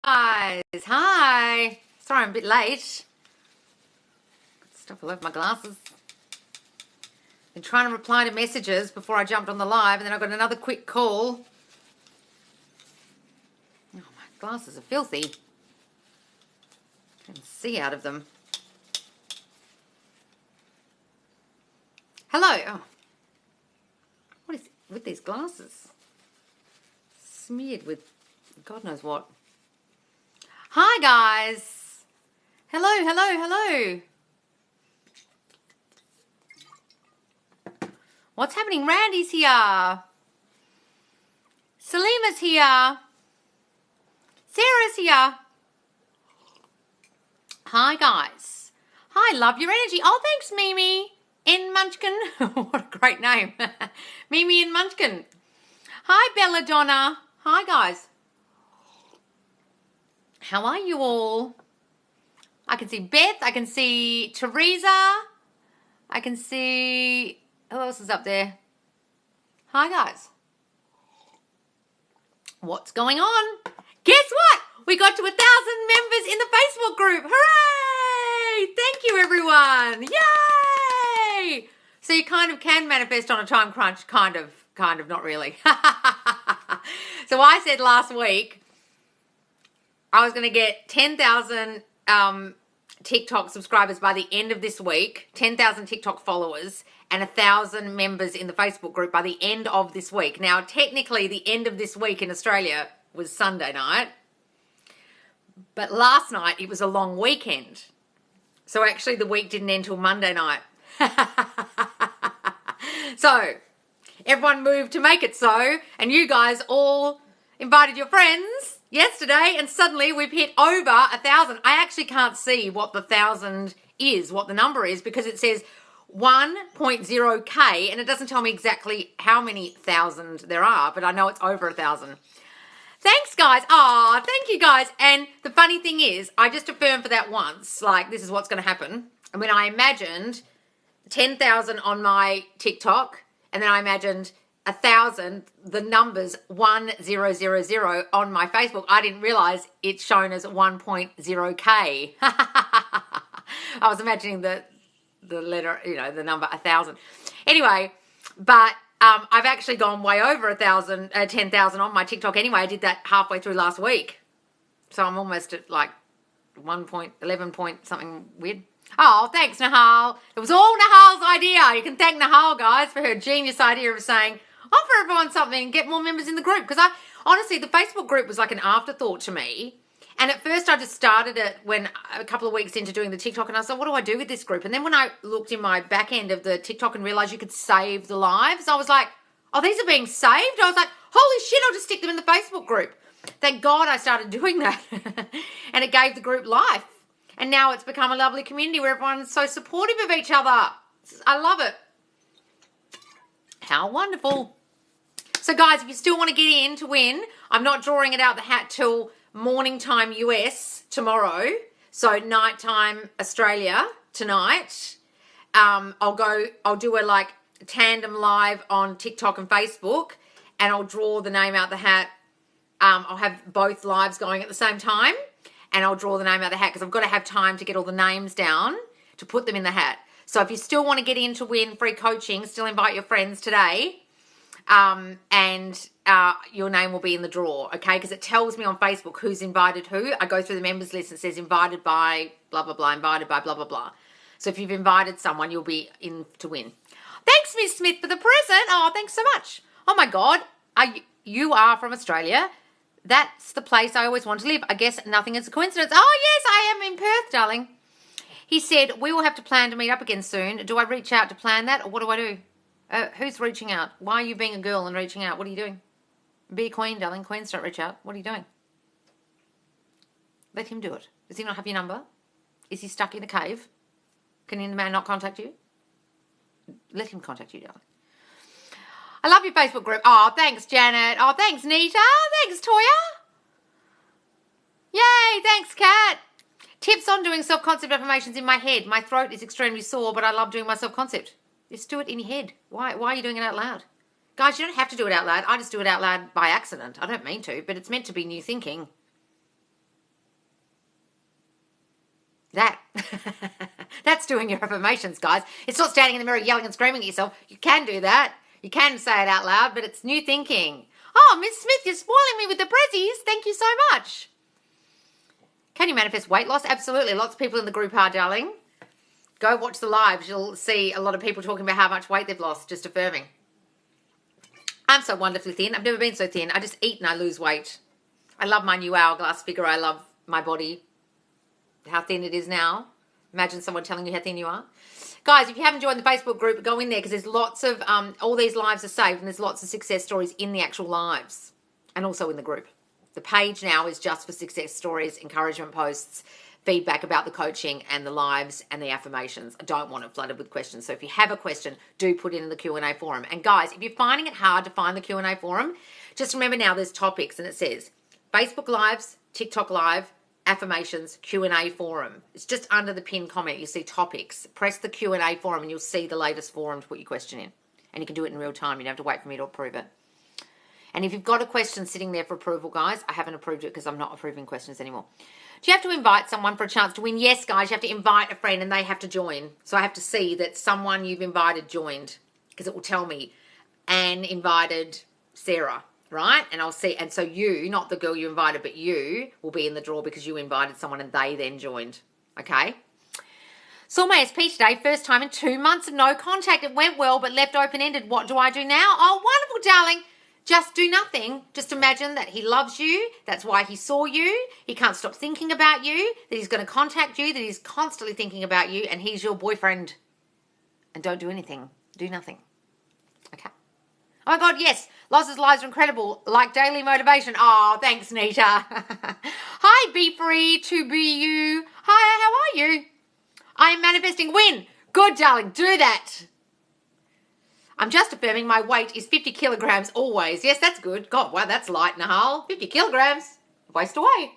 Guys, hi. Sorry I'm a bit late. Got stuff all over my glasses. Been trying to reply to messages before I jumped on the live, and then I got another quick call. Oh, my glasses are filthy. I can see out of them. Hello. Oh. What is it with these glasses? Smeared with God knows what. Hi, guys. Hello. What's happening? Randy's here. Salima's here. Sarah's here. Hi, guys. Hi, love your energy. Oh, thanks, Mimi in Munchkin. What a great name. Mimi in Munchkin. Hi, Belladonna. Hi, guys. How are you all? I can see Beth. I can see Teresa. I can see... Who else is up there? Hi, guys. What's going on? Guess what? We got to 1,000 members in the Facebook group. Hooray! Thank you, everyone. Yay! So you kind of can manifest on a time crunch. Kind of, not really. So I said last week I was going to get 10,000 TikTok subscribers by the end of this week, 10,000 TikTok followers, and 1,000 members in the Facebook group by the end of this week. Now, technically, the end of this week in Australia was Sunday night, but last night it was a long weekend. So actually, the week didn't end till Monday night. So everyone moved to make it so, and you guys all invited your friends yesterday, and suddenly we've hit over 1,000. I actually can't see what the 1,000 is, what the number is, because it says 1.0K, and it doesn't tell me exactly how many thousand there are, but I know it's over 1,000. Thanks, guys. Aw, thank you, guys. And the funny thing is, I just affirmed for that once, like, this is what's going to happen. And when I imagined 10,000 on my TikTok, and then I imagined 1,000, the numbers 1000 on my Facebook, I didn't realize it's shown as 1.0K. I was imagining the letter, the number 1,000. Anyway, but I've actually gone way over 10,000 on my TikTok anyway. I did that halfway through last week. So I'm almost at like 11 point something weird. Oh, thanks, Nahal. It was all Nahal's idea. You can thank Nahal, guys, for her genius idea of saying, offer everyone something, get more members in the group. Because honestly, the Facebook group was like an afterthought to me. And at first I just started it when a couple of weeks into doing the TikTok, and I thought, what do I do with this group? And then when I looked in my back end of the TikTok and realized you could save the lives, I was like, oh, these are being saved? I was like, holy shit, I'll just stick them in the Facebook group. Thank God I started doing that. And it gave the group life. And now it's become a lovely community where everyone's so supportive of each other. I love it. How wonderful. So guys, if you still want to get in to win, I'm not drawing it out the hat till morning time US tomorrow. So nighttime Australia tonight. I'll do a like tandem live on TikTok and Facebook, and I'll draw the name out the hat. I'll have both lives going at the same time, and I'll draw the name out the hat because I've got to have time to get all the names down to put them in the hat. So if you still want to get in to win free coaching, still invite your friends today. And your name will be in the draw, okay? Because it tells me on Facebook who's invited who. I go through the members list and it says invited by blah, blah, blah, invited by blah, blah, blah. So if you've invited someone, you'll be in to win. Thanks, Miss Smith, for the present. Oh, thanks so much. Oh, my God. You are from Australia. That's the place I always want to live. I guess nothing is a coincidence. Oh, yes, I am in Perth, darling. He said, we will have to plan to meet up again soon. Do I reach out to plan that, or what do I do? Who's reaching out? Why are you being a girl and reaching out? What are you doing? Be a queen, darling. Queens don't reach out. What are you doing? Let him do it. Does he not have your number? Is he stuck in a cave? Can the man not contact you? Let him contact you, darling. I love your Facebook group. Oh, thanks, Janet. Oh, thanks, Nita. Thanks, Toya. Yay, thanks, Kat. Tips on doing self-concept affirmations in my head. My throat is extremely sore, but I love doing my self-concept. Just do it in your head. Why are you doing it out loud? Guys, you don't have to do it out loud. I just do it out loud by accident. I don't mean to, but it's meant to be new thinking. That. That's doing your affirmations, guys. It's not standing in the mirror yelling and screaming at yourself. You can do that. You can say it out loud, but it's new thinking. Oh, Miss Smith, you're spoiling me with the prezzies. Thank you so much. Can you manifest weight loss? Absolutely. Lots of people in the group are, darling. Go watch the lives. You'll see a lot of people talking about how much weight they've lost, just affirming. I'm so wonderfully thin. I've never been so thin. I just eat and I lose weight. I love my new hourglass figure. I love my body, how thin it is now. Imagine someone telling you how thin you are. Guys, if you haven't joined the Facebook group, go in there because there's lots of, all these lives are saved and there's lots of success stories in the actual lives and also in the group. The page now is just for success stories, encouragement posts, feedback about the coaching and the lives and the affirmations. I don't want it flooded with questions. So if you have a question, do put it in the Q&A forum. And guys, if you're finding it hard to find the Q&A forum, just remember now there's topics and it says Facebook Lives, TikTok Live, affirmations, Q&A forum. It's just under the pinned comment. You see topics. Press the Q&A forum and you'll see the latest forum to put your question in. And you can do it in real time. You don't have to wait for me to approve it. And if you've got a question sitting there for approval, guys, I haven't approved it because I'm not approving questions anymore. Do you have to invite someone for a chance to win? Yes, guys, you have to invite a friend and they have to join. So I have to see that someone you've invited joined because it will tell me Anne invited Sarah, right? And I'll see. And so you, not the girl you invited, but you will be in the draw because you invited someone and they then joined. Okay? Saw my SP today, first time in 2 months of no contact. It went well, but left open-ended. What do I do now? Oh, wonderful, darling. Just do nothing. Just imagine that he loves you. That's why he saw you. He can't stop thinking about you, that he's going to contact you, that he's constantly thinking about you, and he's your boyfriend. And don't do anything. Do nothing. Okay? Oh my God, yes. Loz's lives are incredible. Like daily motivation. Oh, thanks, Nita. Hi, Be Free to Be You. Hi, how are you? I am manifesting win. Good, darling. Do that. I'm just affirming my weight is 50 kilograms always. Yes, that's good. God, wow, that's light, Nahal. 50 kilograms. Waste away.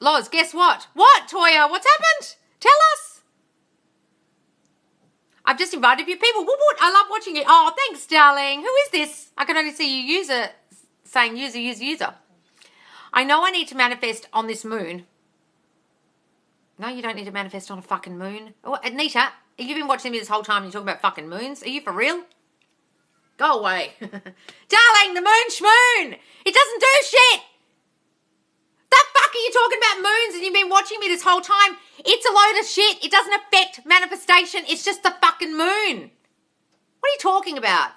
Loz, guess what? What, Toya? What's happened? Tell us. I've just invited a few people. Woot, woot. I love watching it. Oh, thanks, darling. Who is this? I can only see you saying user. I know I need to manifest on this moon. No, you don't need to manifest on a fucking moon. Oh, Anita, you've been watching me this whole time and you're talking about fucking moons. Are you for real? Go away. Darling, the moon schmoon. It doesn't do shit. The fuck are you talking about moons and you've been watching me this whole time? It's a load of shit. It doesn't affect manifestation. It's just the fucking moon. What are you talking about?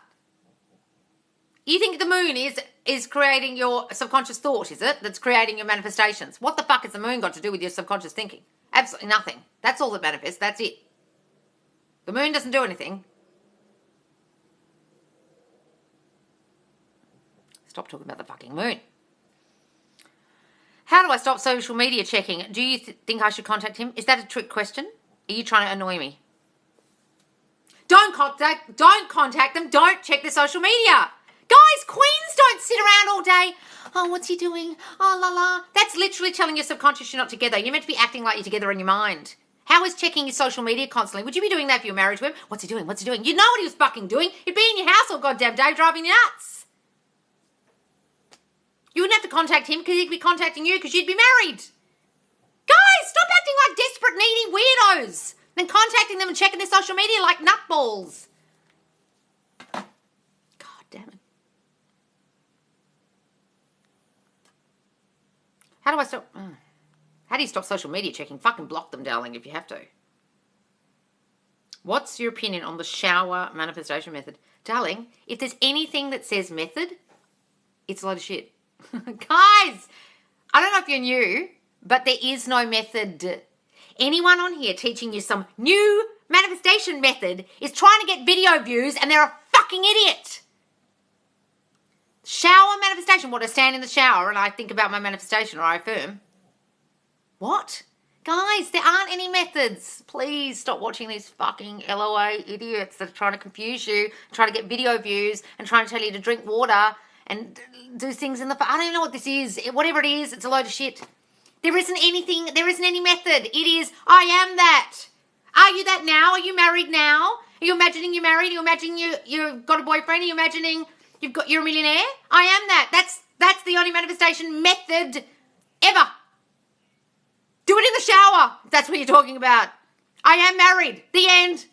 You think the moon is creating your subconscious thought, is it? That's creating your manifestations. What the fuck has the moon got to do with your subconscious thinking? Absolutely nothing. That's all that manifests. That's it. The moon doesn't do anything. Stop talking about the fucking moon. How do I stop social media checking? Do you think I should contact him? Is that a trick question? Are you trying to annoy me? Don't contact them. Don't check their social media. Guys, queens don't sit around all day. Oh, what's he doing? Oh, la la. That's literally telling your subconscious you're not together. You're meant to be acting like you're together in your mind. How is checking your social media constantly? Would you be doing that if you were married to him? What's he doing? What's he doing? You know what he was fucking doing. He'd be in your house all goddamn day driving you nuts. You wouldn't have to contact him because he'd be contacting you because you'd be married. Guys, stop acting like desperate, needy weirdos. Then contacting them and checking their social media like nutballs. God damn it. How do I stop? How do you stop social media checking? Fucking block them, darling, if you have to. What's your opinion on the shower manifestation method? Darling, if there's anything that says method, it's a lot of shit. Guys, I don't know if you're new, but there is no method. Anyone on here teaching you some new manifestation method is trying to get video views and they're a fucking idiot. Shower manifestation. What, I stand in the shower and I think about my manifestation or I affirm. What? Guys, there aren't any methods. Please stop watching these fucking LOA idiots that are trying to confuse you, trying to get video views and trying to tell you to drink water and do things in the... I don't know what this is. Whatever it is, it's a load of shit. There isn't any method. It is, I am that. Are you that now? Are you married now? Are you imagining you're married? Are you imagining you've got a boyfriend? Are you imagining you're a millionaire? I am that. That's the only manifestation method ever. Do it in the shower. If that's what you're talking about. I am married. The end.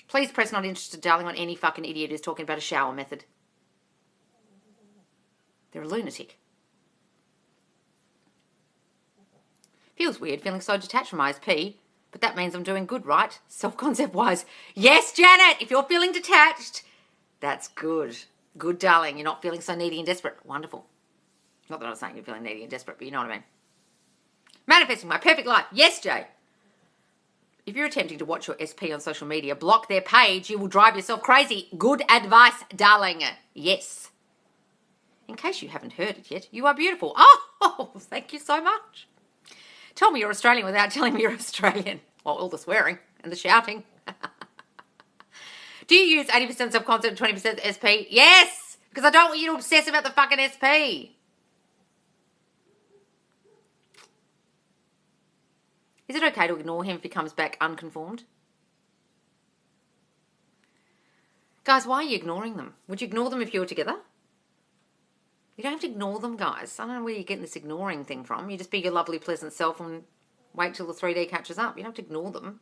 Please press not interested, darling, on any fucking idiot who's talking about a shower method. They're a lunatic. Feels weird feeling so detached from ISP, but that means I'm doing good, right? Self-concept wise. Yes, Janet, if you're feeling detached, that's good. Good, darling. You're not feeling so needy and desperate. Wonderful. Not that I was saying you're feeling needy and desperate, but you know what I mean. Manifesting my perfect life. Yes, Jay. If you're attempting to watch your SP on social media, block their page. You will drive yourself crazy. Good advice, darling. Yes. In case you haven't heard it yet, you are beautiful. Oh, thank you so much. Tell me you're Australian without telling me you're Australian. Well, all the swearing and the shouting. Do you use 80% self-concept, 20% SP? Yes, because I don't want you to obsess about the fucking SP. Is it okay to ignore him if he comes back unconformed? Guys, why are you ignoring them? Would you ignore them if you were together? You don't have to ignore them, guys. I don't know where you're getting this ignoring thing from. You just be your lovely, pleasant self and wait till the 3D catches up. You don't have to ignore them.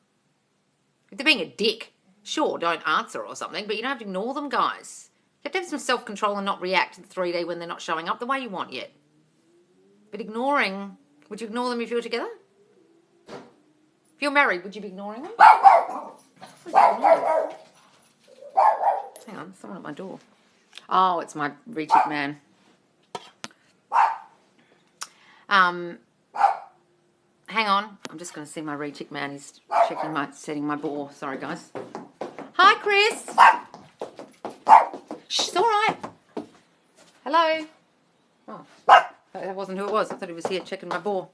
If they're being a dick, sure, don't answer or something, but you don't have to ignore them, guys. You have to have some self-control and not react to the 3D when they're not showing up the way you want yet. But ignoring, would you ignore them if you were together? If you're married, would you be ignoring them? Hang on, someone at my door. Oh, it's my reject man. Hang on. I'm just going to see my reject man. He's setting my bore. Sorry, guys. Hi, Chris. Shh, it's all right. Hello. Oh, that wasn't who it was. I thought he was here checking my bore.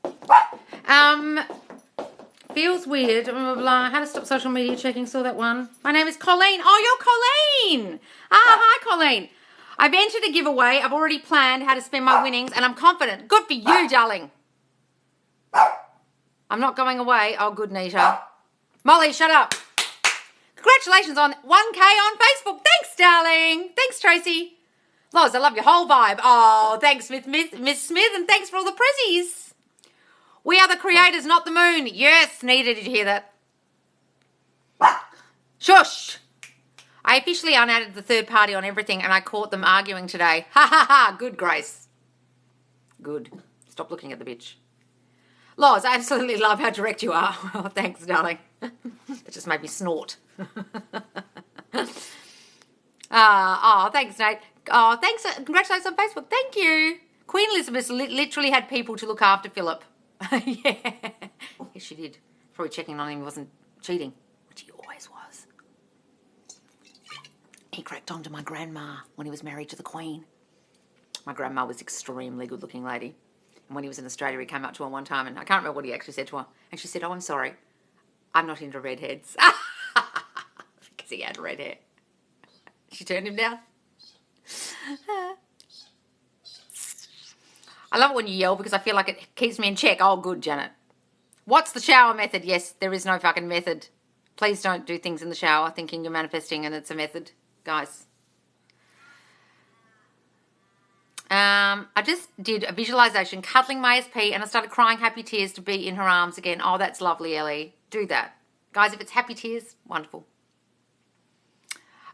Feels weird. Blah, blah, blah. How to stop social media checking. Saw that one. My name is Colleen. Oh, you're Colleen. Hi, Colleen. I've entered a giveaway. I've already planned how to spend my winnings, and I'm confident. Good for you, darling. I'm not going away. Oh, good, Nisha. Molly, shut up. Congratulations on 1K on Facebook. Thanks, darling. Thanks, Tracy. Loz, I love your whole vibe. Oh, thanks, Miss Smith, and thanks for all the prezzies. We are the creators, not the moon. Yes, Nita, did you hear that? Shush. I officially unadded the third party on everything, and I caught them arguing today. Ha, ha, ha. Good, Grace. Good. Stop looking at the bitch. Loz, I absolutely love how direct you are. Oh, thanks, darling. It just made me snort. Thanks, Nate. Oh, thanks. Congratulations on Facebook. Thank you. Queen Elizabeth literally had people to look after Philip. Yeah. Yes, she did. Probably checking on him he wasn't cheating, which he always was. He cracked on to my grandma when he was married to the Queen. My grandma was an extremely good-looking lady. And when he was in Australia, he came up to her one time, and I can't remember what he actually said to her. And she said, "Oh, I'm sorry. I'm not into redheads." Because he had red hair. She turned him down. I love it when you yell because I feel like it keeps me in check. Oh, good, Janet. What's the shower method? Yes, there is no fucking method. Please don't do things in the shower thinking you're manifesting and it's a method, guys. I just did a visualization, cuddling my SP, and I started crying happy tears to be in her arms again. Oh, that's lovely, Ellie. Do that. Guys, if it's happy tears, wonderful.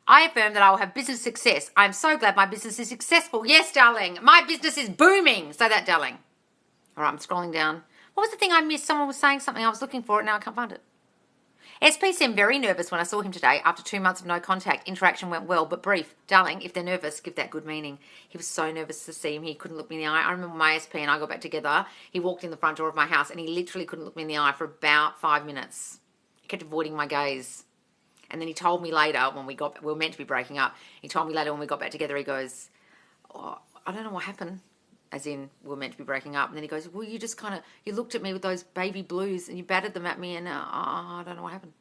I affirm that I will have business success. I'm so glad my business is successful. Yes, darling. My business is booming. Say that, darling. All right, I'm scrolling down. What was the thing I missed? Someone was saying something. I was looking for it. Now I can't find it. SP seemed very nervous when I saw him today. After 2 months of no contact, interaction went well, but brief. Darling, if they're nervous, give that good meaning. He was so nervous to see him. He couldn't look me in the eye. I remember my SP and I got back together. He walked in the front door of my house and he literally couldn't look me in the eye for about 5 minutes. He kept avoiding my gaze. And then he told me later when we were meant to be breaking up. He told me later when we got back together, he goes, "Oh, I don't know what happened." As in, we were meant to be breaking up. And then he goes, "Well, you just kind of, you looked at me with those baby blues and you batted them at me and I don't know what happened."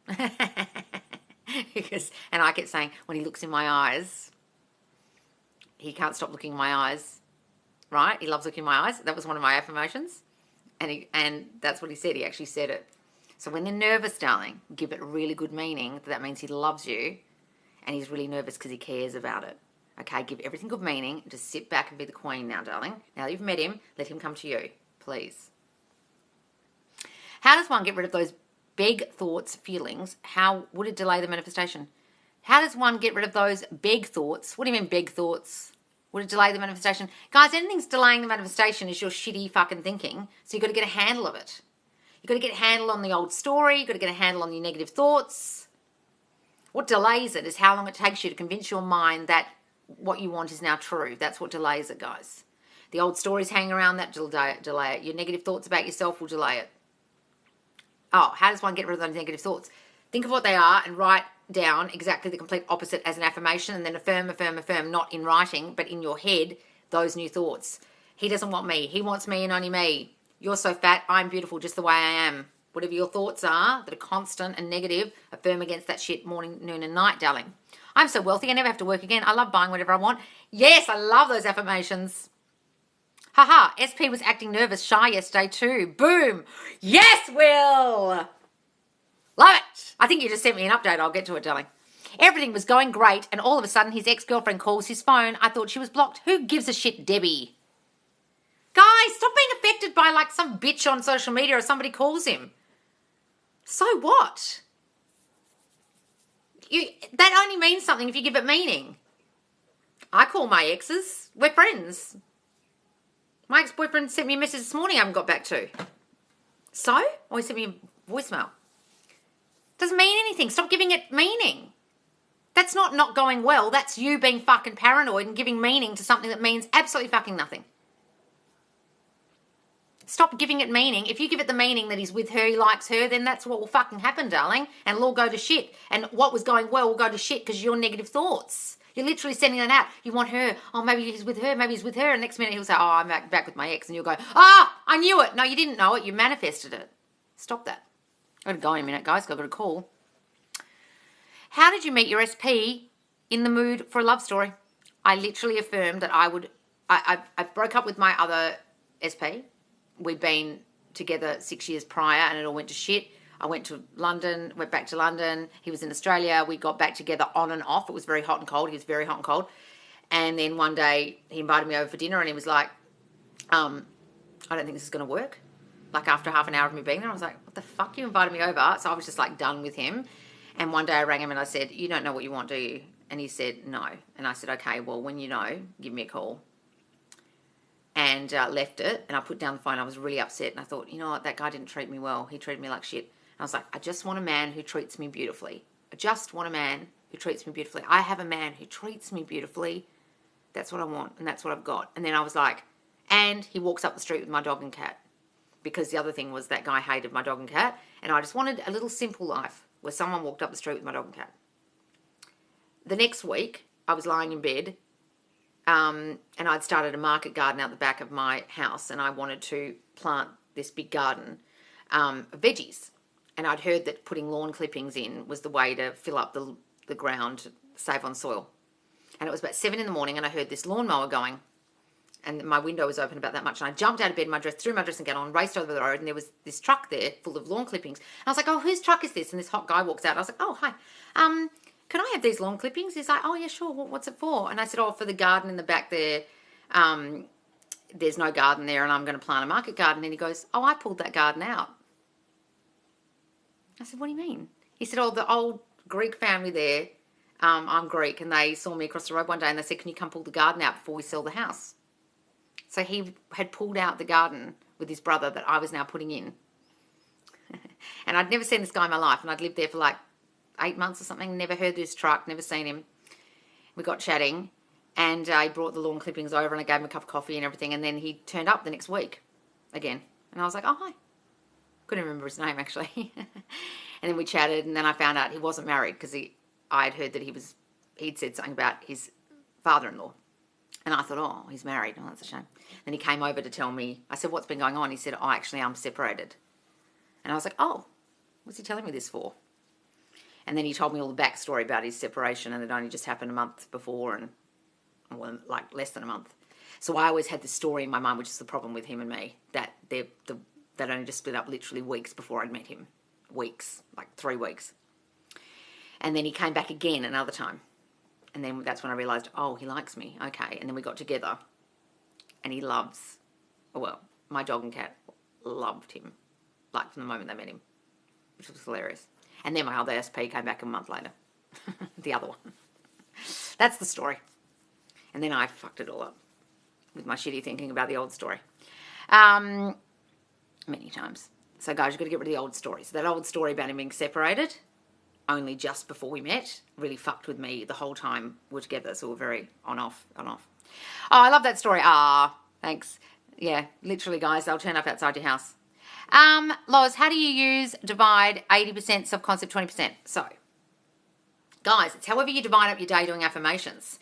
And I kept saying, when he looks in my eyes, he can't stop looking in my eyes, right? He loves looking in my eyes. That was one of my affirmations. And that's what he said. He actually said it. So when they're nervous, darling, give it a really good meaning. That means he loves you and he's really nervous because he cares about it. Okay, give everything good meaning. Just sit back and be the queen now, darling. Now that you've met him, let him come to you, please. How does one get rid of those big thoughts, feelings? How would it delay the manifestation? How does one get rid of those big thoughts? What do you mean big thoughts? Would it delay the manifestation? Guys, anything's delaying the manifestation is your shitty fucking thinking. So you've got to get a handle of it. You've got to get a handle on the old story. You've got to get a handle on your negative thoughts. What delays it is how long it takes you to convince your mind that what you want is now true. That's what delays it, guys. The old stories hanging around, that delay it. Your negative thoughts about yourself will delay it. Oh, how does one get rid of those negative thoughts? Think of what they are and write down exactly the complete opposite as an affirmation, and then affirm, not in writing, but in your head, those new thoughts. He doesn't want me. He wants me and only me. You're so fat. I'm beautiful just the way I am. Whatever your thoughts are that are constant and negative, affirm against that shit morning, noon, and night, darling. I'm so wealthy. I never have to work again. I love buying whatever I want. Yes, I love those affirmations. Haha, SP was acting nervous, shy yesterday too. Boom. Yes, Will. Love it. I think you just sent me an update. I'll get to it, darling. Everything was going great, and all of a sudden his ex-girlfriend calls his phone. I thought she was blocked. Who gives a shit, Debbie? Guys, stop being affected by like some bitch on social media or somebody calls him. So what? That only means something if you give it meaning. I call my exes. We're friends. My ex-boyfriend sent me a message this morning I haven't got back to. So? Or he sent me a voicemail. Doesn't mean anything. Stop giving it meaning. That's not going well. That's you being fucking paranoid and giving meaning to something that means absolutely fucking nothing. Stop giving it meaning. If you give it the meaning that he's with her, he likes her, then that's what will fucking happen, darling. And it'll all go to shit. And what was going well will go to shit because your negative thoughts. You're literally sending that out. You want her. Oh, maybe he's with her. Maybe he's with her. And next minute he'll say, oh, I'm back with my ex. And you'll go, I knew it. No, you didn't know it. You manifested it. Stop that. I've got to go in a minute, guys. I've got a call. How did you meet your SP in the mood for a love story? I literally affirmed that I would. I broke up with my other SP. We'd been together 6 years prior and it all went to shit. I went back to London. He was in Australia. We got back together on and off. It was very hot and cold. He was very hot and cold. And then one day he invited me over for dinner and he was like, I don't think this is going to work. Like after half an hour of me being there, I was like, what the fuck? You invited me over? So I was just like done with him. And one day I rang him and I said, you don't know what you want, do you? And he said, no. And I said, okay, well, when you know, give me a call. And left it. And I put down the phone. I was really upset. And I thought, you know what? That guy didn't treat me well. He treated me like shit. And I was like, I just want a man who treats me beautifully. I just want a man who treats me beautifully. I have a man who treats me beautifully. That's what I want. And that's what I've got. And then I was like, and he walks up the street with my dog and cat. Because the other thing was that guy hated my dog and cat. And I just wanted a little simple life where someone walked up the street with my dog and cat. The next week, I was lying in bed and I'd started a market garden out the back of my house and I wanted to plant this big garden of veggies. And I'd heard that putting lawn clippings in was the way to fill up the ground to save on soil. And it was about 7 in the morning and I heard this lawnmower going. And my window was open about that much. And I jumped out of bed, threw my dressing gown on, raced over the road, and there was this truck there full of lawn clippings. And I was like, oh, whose truck is this? And this hot guy walks out. I was like, oh, hi. Can I have these lawn clippings? He's like, oh, yeah, sure. What's it for? And I said, oh, for the garden in the back there. There's no garden there, and I'm going to plant a market garden. And he goes, oh, I pulled that garden out. I said, what do you mean? He said, oh, the old Greek family there, I'm Greek, and they saw me across the road one day, and they said, can you come pull the garden out before we sell the house? So he had pulled out the garden with his brother that I was now putting in. And I'd never seen this guy in my life. And I'd lived there for like 8 months or something. Never heard this truck, never seen him. We got chatting. And he brought the lawn clippings over and I gave him a cup of coffee and everything. And then he turned up the next week again. And I was like, oh, hi. Couldn't remember his name actually. And then we chatted and then I found out he wasn't married because I had heard that he'd said something about his father-in-law. And I thought, oh, he's married. Oh, that's a shame. Then he came over to tell me. I said, what's been going on? He said, oh, actually, I'm separated. And I was like, oh, what's he telling me this for? And then he told me all the backstory about his separation and it only just happened a month before and, well, like less than a month. So I always had this story in my mind, which is the problem with him and me, that they'd only just split up literally weeks before I'd met him. Weeks, like 3 weeks. And then he came back again another time. And then that's when I realised, oh, he likes me. Okay. And then we got together and he loves, well, my dog and cat loved him, like from the moment they met him, which was hilarious. And then my other SP came back a month later. The other one. That's the story. And then I fucked it all up with my shitty thinking about the old story. Many times. So guys, you've got to get rid of the old story. So that old story about him being separated only just before we met really fucked with me the whole time we're together. So we're very on-off, on-off. Oh, I love that story. Ah, thanks. Yeah, literally, guys, they'll turn up outside your house. Loz, how do you use divide 80% self-concept 20%? So, guys, it's however you divide up your day doing affirmations.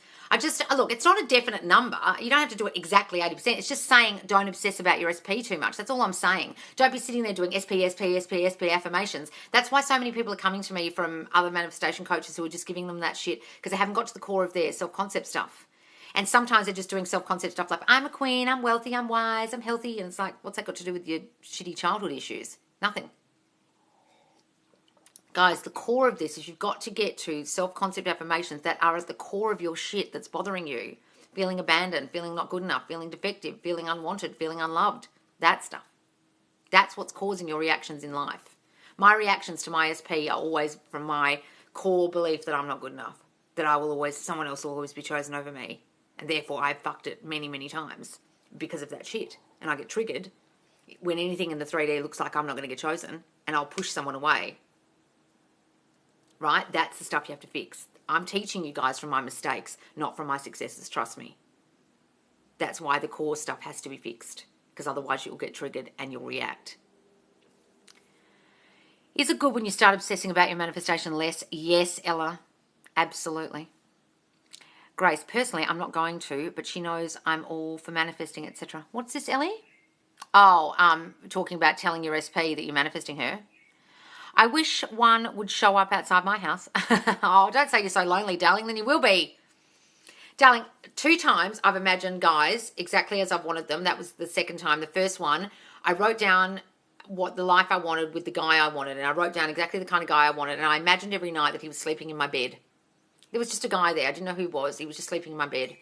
Look, it's not a definite number. You don't have to do it exactly 80%. It's just saying don't obsess about your SP too much. That's all I'm saying. Don't be sitting there doing SP affirmations. That's why so many people are coming to me from other manifestation coaches who are just giving them that shit because they haven't got to the core of their self-concept stuff. And sometimes they're just doing self-concept stuff like, I'm a queen, I'm wealthy, I'm wise, I'm healthy. And it's like, what's that got to do with your shitty childhood issues? Nothing. Guys, the core of this is you've got to get to self-concept affirmations that are at the core of your shit that's bothering you. Feeling abandoned, feeling not good enough, feeling defective, feeling unwanted, feeling unloved. That stuff. That's what's causing your reactions in life. My reactions to my SP are always from my core belief that I'm not good enough. That someone else will always be chosen over me. And therefore I've fucked it many, many times because of that shit. And I get triggered when anything in the 3D looks like I'm not going to get chosen and I'll push someone away. Right? That's the stuff you have to fix. I'm teaching you guys from my mistakes, not from my successes, trust me. That's why the core stuff has to be fixed, because otherwise you'll get triggered and you'll react. Is it good when you start obsessing about your manifestation less? Yes, Ella, absolutely. Grace, personally, I'm not going to, but she knows I'm all for manifesting, etc. What's this, Ellie? Oh, talking about telling your SP that you're manifesting her. I wish one would show up outside my house. Oh, don't say you're so lonely, darling, then you will be. Darling, 2 times I've imagined guys exactly as I've wanted them. That was the second time. The first one, I wrote down what the life I wanted with the guy I wanted, and I wrote down exactly the kind of guy I wanted, and I imagined every night that he was sleeping in my bed. There was just a guy there. I didn't know who he was. He was just sleeping in my bed.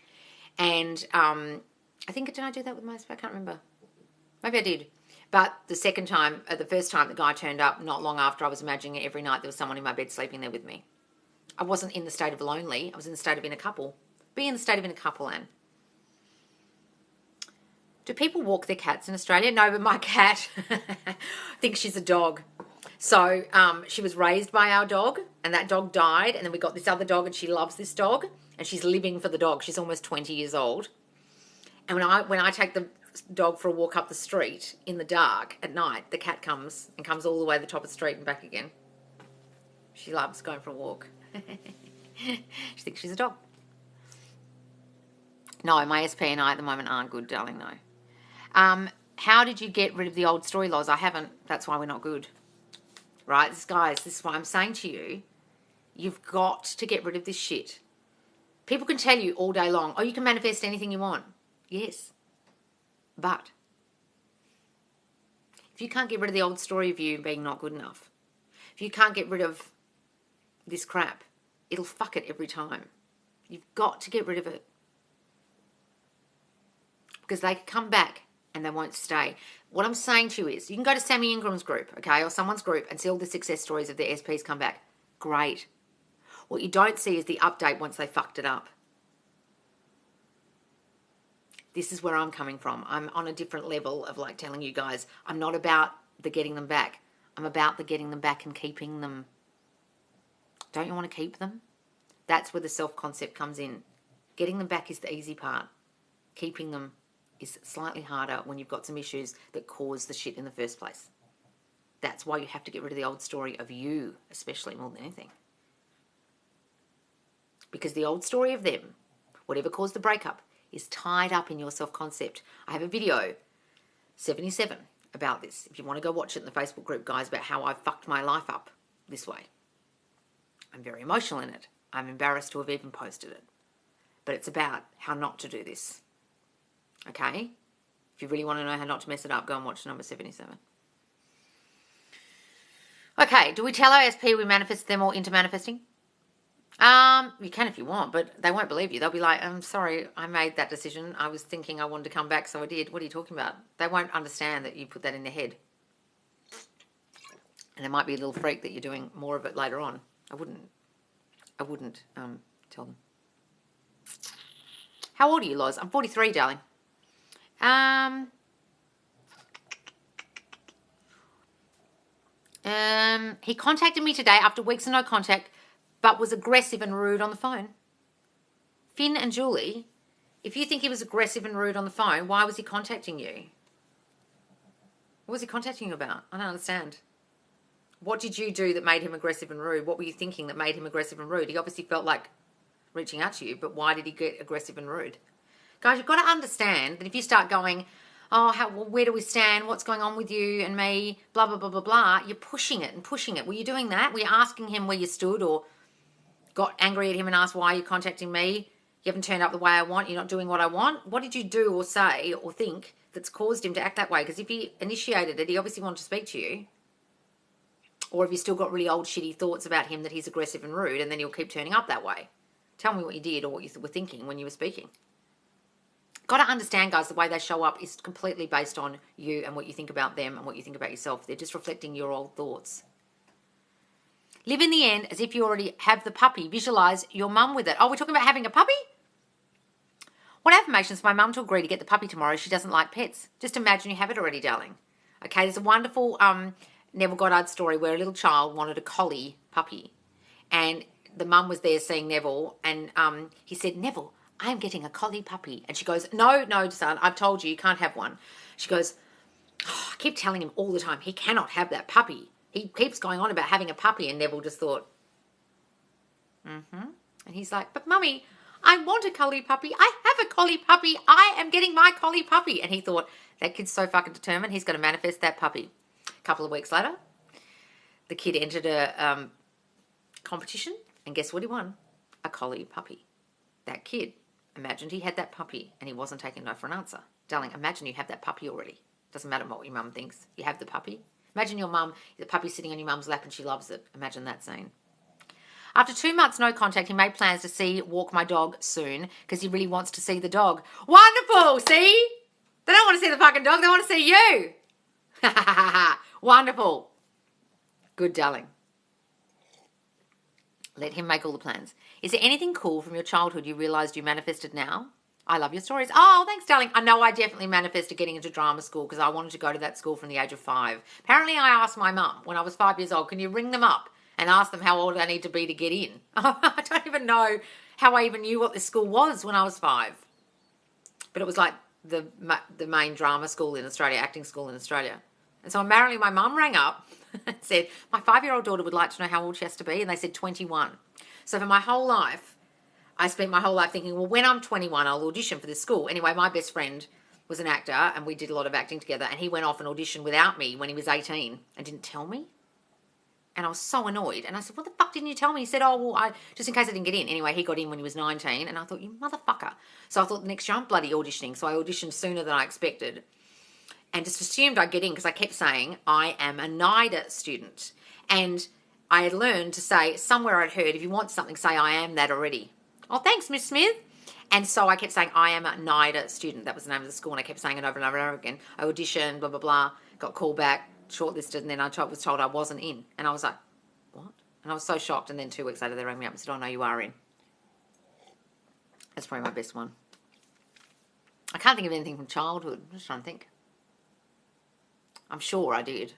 And I think, did I do that with my SP? I can't remember. Maybe I did. But the first time the guy turned up, not long after I was imagining it every night there was someone in my bed sleeping there with me. I wasn't in the state of lonely. I was in the state of in a couple. Be in the state of in a couple, Anne. Do people walk their cats in Australia? No, but my cat thinks she's a dog. So she was raised by our dog, and that dog died, and then we got this other dog, and she loves this dog, and she's living for the dog. She's almost 20 years old. And when I take the dog for a walk up the street in the dark at night, the cat comes all the way to the top of the street and back again. She loves going for a walk. She thinks she's a dog. No, my SP and I at the moment aren't good, darling, no. How did you get rid of the old story, Loz? I haven't. That's why we're not good. Right, guys, this is why I'm saying to you, you've got to get rid of this shit. People can tell you all day long, oh, you can manifest anything you want. Yes. But if you can't get rid of the old story of you being not good enough, if you can't get rid of this crap, it'll fuck it every time. You've got to get rid of it. Because they can come back and they won't stay. What I'm saying to you is, you can go to Sammy Ingram's group, okay, or someone's group and see all the success stories of their SPs come back. Great. What you don't see is the update once they fucked it up. This is where I'm coming from. I'm on a different level of like telling you guys, I'm not about the getting them back. I'm about the getting them back and keeping them. Don't you want to keep them? That's where the self-concept comes in. Getting them back is the easy part. Keeping them is slightly harder when you've got some issues that cause the shit in the first place. That's why you have to get rid of the old story of you, especially more than anything. Because the old story of them, whatever caused the breakup, is tied up in your self-concept. I have a video, 77, about this. If you want to go watch it in the Facebook group, guys, about how I fucked my life up this way. I'm very emotional in it. I'm embarrassed to have even posted it. But it's about how not to do this. Okay? If you really want to know how not to mess it up, go and watch number 77. Okay, do we tell our SP we manifest them all into manifesting? You can if you want, but they won't believe you. They'll be like, I'm sorry, I made that decision. I was thinking I wanted to come back, so I did. What are you talking about? They won't understand that you put that in their head. And there might be a little freak that you're doing more of it later on. I wouldn't tell them. How old are you, Loz? I'm 43, darling. He contacted me today after weeks of no contact, but was aggressive and rude on the phone. Finn and Julie, if you think he was aggressive and rude on the phone, why was he contacting you? What was he contacting you about? I don't understand. What did you do that made him aggressive and rude? What were you thinking that made him aggressive and rude? He obviously felt like reaching out to you, but why did he get aggressive and rude? Guys, you've got to understand that if you start going, oh, where do we stand? What's going on with you and me? Blah, blah, blah, blah, blah. You're pushing it and pushing it. Were you doing that? Were you asking him where you stood or got angry at him and asked why you're contacting me? You haven't turned up the way I want. You're not doing what I want. What did you do or say or think that's caused him to act that way? Because if he initiated it, he obviously wanted to speak to you. Or have you still got really old shitty thoughts about him that he's aggressive and rude and then he'll keep turning up that way? Tell me what you did or what you were thinking when you were speaking. Got to understand, guys, the way they show up is completely based on you and what you think about them and what you think about yourself. They're just reflecting your old thoughts. Live in the end as if you already have the puppy. Visualize your mum with it. Oh, we're talking about having a puppy? What affirmations for my mum to agree to get the puppy tomorrow? She doesn't like pets. Just imagine you have it already, darling. Okay, there's a wonderful Neville Goddard story where a little child wanted a collie puppy. And the mum was there seeing Neville and he said, Neville, I am getting a collie puppy. And she goes, no, son, I've told you, you can't have one. She goes, oh, I keep telling him all the time, he cannot have that puppy. He keeps going on about having a puppy. And Neville just thought, And he's like, but mummy, I want a collie puppy. I have a collie puppy. I am getting my collie puppy. And he thought, that kid's so fucking determined. He's going to manifest that puppy. A couple of weeks later, the kid entered a competition. And guess what he won? A collie puppy. That kid imagined he had that puppy and he wasn't taking no for an answer. Darling, imagine you have that puppy already. Doesn't matter what your mum thinks. You have the puppy. Imagine your mum, the puppy sitting on your mum's lap and she loves it. Imagine that scene. After 2 months no contact, he made plans to walk my dog soon because he really wants to see the dog. Wonderful, see? They don't want to see the fucking dog, they want to see you. Wonderful. Good, darling. Let him make all the plans. Is there anything cool from your childhood you realised you manifested now? I love your stories. Oh, thanks, darling. I know I definitely manifested getting into drama school because I wanted to go to that school from the age of 5. Apparently, I asked my mum when I was 5 years old, can you ring them up and ask them how old I need to be to get in? I don't even know how I even knew what this school was when I was 5. But it was like the main drama school in Australia, acting school in Australia. And so apparently my mum rang up and said, my 5-year-old daughter would like to know how old she has to be. And they said 21. So for my whole life, I spent my whole life thinking, well, when I'm 21, I'll audition for this school. Anyway, my best friend was an actor and we did a lot of acting together. And he went off and auditioned without me when he was 18 and didn't tell me. And I was so annoyed. And I said, what the fuck didn't you tell me? He said, oh, well, just in case I didn't get in. Anyway, he got in when he was 19. And I thought, you motherfucker. So I thought, the next year I'm bloody auditioning. So I auditioned sooner than I expected. And just assumed I'd get in because I kept saying, I am a NIDA student. And I had learned to say, somewhere I'd heard, if you want something, say, I am that already. Oh, thanks, Miss Smith. And so I kept saying, I am a NIDA student. That was the name of the school. And I kept saying it over and over and over again. I auditioned, blah, blah, blah. Got called back, shortlisted. And then I was told I wasn't in. And I was like, what? And I was so shocked. And then 2 weeks later, they rang me up and said, oh, no, you are in. That's probably my best one. I can't think of anything from childhood. I'm just trying to think. I'm sure I did.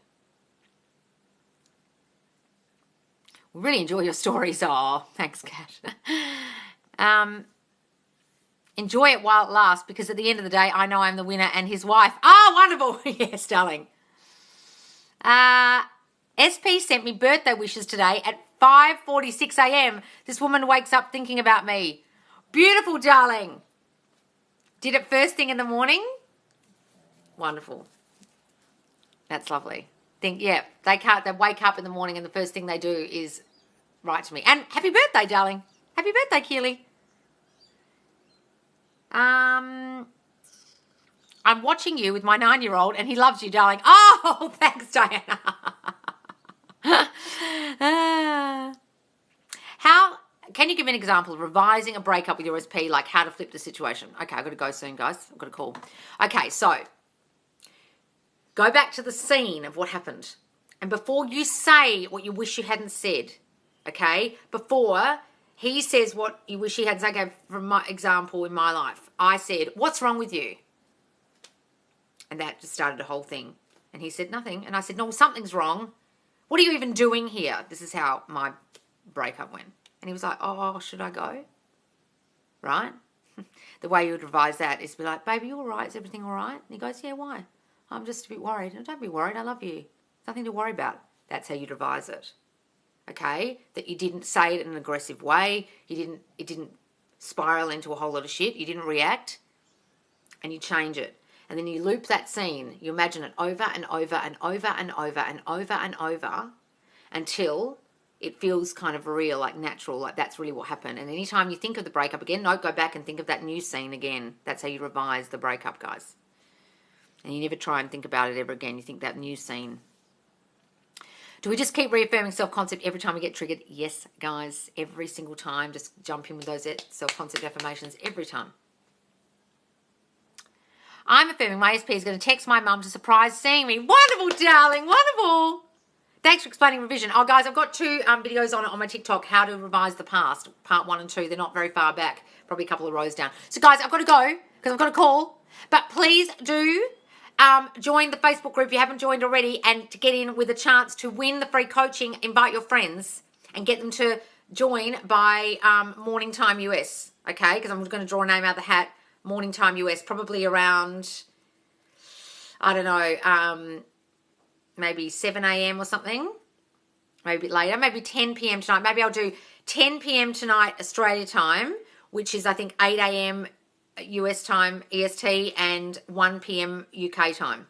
Really enjoy your stories. Oh, thanks, Kat. Enjoy it while it lasts because at the end of the day, I know I'm the winner and his wife. Oh, wonderful. Yes, darling. SP sent me birthday wishes today at 5:46 a.m. This woman wakes up thinking about me. Beautiful, darling. Did it first thing in the morning? Wonderful. That's lovely. They wake up in the morning and the first thing they do is write to me. And happy birthday, darling. Happy birthday, Keely. I'm watching you with my 9-year-old and he loves you, darling. Oh, thanks, Diana. Can you give me an example of revising a breakup with your SP, like how to flip the situation? Okay, I've got to go soon, guys. I've got a call. Okay, so go back to the scene of what happened. And before you say what you wish you hadn't said, okay, before he says what you wish he hadn't said, okay, from my example in my life, I said, what's wrong with you? And that just started a whole thing. And he said, nothing. And I said, no, something's wrong. What are you even doing here? This is how my breakup went. And he was like, oh, should I go? Right? The way you would revise that is to be like, baby, you all right? Is everything all right? And he goes, yeah, why? I'm just a bit worried. No, don't be worried. I love you. Nothing to worry about. That's how you'd revise it. Okay? That you didn't say it in an aggressive way. It didn't spiral into a whole lot of shit. You didn't react. And you change it. And then you loop that scene. You imagine it over and over and over and over and over and over until it feels kind of real, like natural, like that's really what happened. And anytime you think of the breakup again, no, go back and think of that new scene again. That's how you revise the breakup, guys. And you never try and think about it ever again. You think that new scene. Do we just keep reaffirming self-concept every time we get triggered? Yes, guys, every single time. Just jump in with those self-concept affirmations every time. I'm affirming my SP is going to text my mum to surprise seeing me. Wonderful, darling, wonderful. Thanks for explaining revision. Oh, guys, I've got 2 videos on it on my TikTok, how to revise the past, part 1 and 2. They're not very far back, probably a couple of rows down. So, guys, I've got to go because I've got a call. But please do join the Facebook group if you haven't joined already, and to get in with a chance to win the free coaching, invite your friends and get them to join by morning time US, okay? Because I'm going to draw a name out of the hat, morning time US, probably around, I don't know, maybe 7 a.m. or something, maybe a bit later, maybe 10 p.m. tonight. Maybe I'll do 10 p.m. tonight Australia time, which is I think 8 a.m. US time, EST, and 1 p.m. UK time.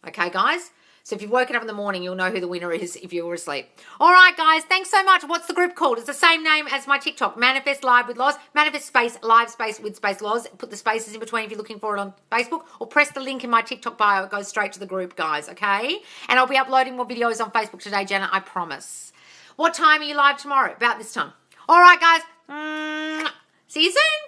Okay, guys? So if you've woken up in the morning, you'll know who the winner is if you were asleep. All right, guys, thanks so much. What's the group called? It's the same name as my TikTok, Manifest Live with Loz, Manifest Space, Live Space with Space Loz. Put the spaces in between if you're looking for it on Facebook, or press the link in my TikTok bio. It goes straight to the group, guys, okay? And I'll be uploading more videos on Facebook today, Jenna, I promise. What time are you live tomorrow? About this time. All right, guys. See you soon.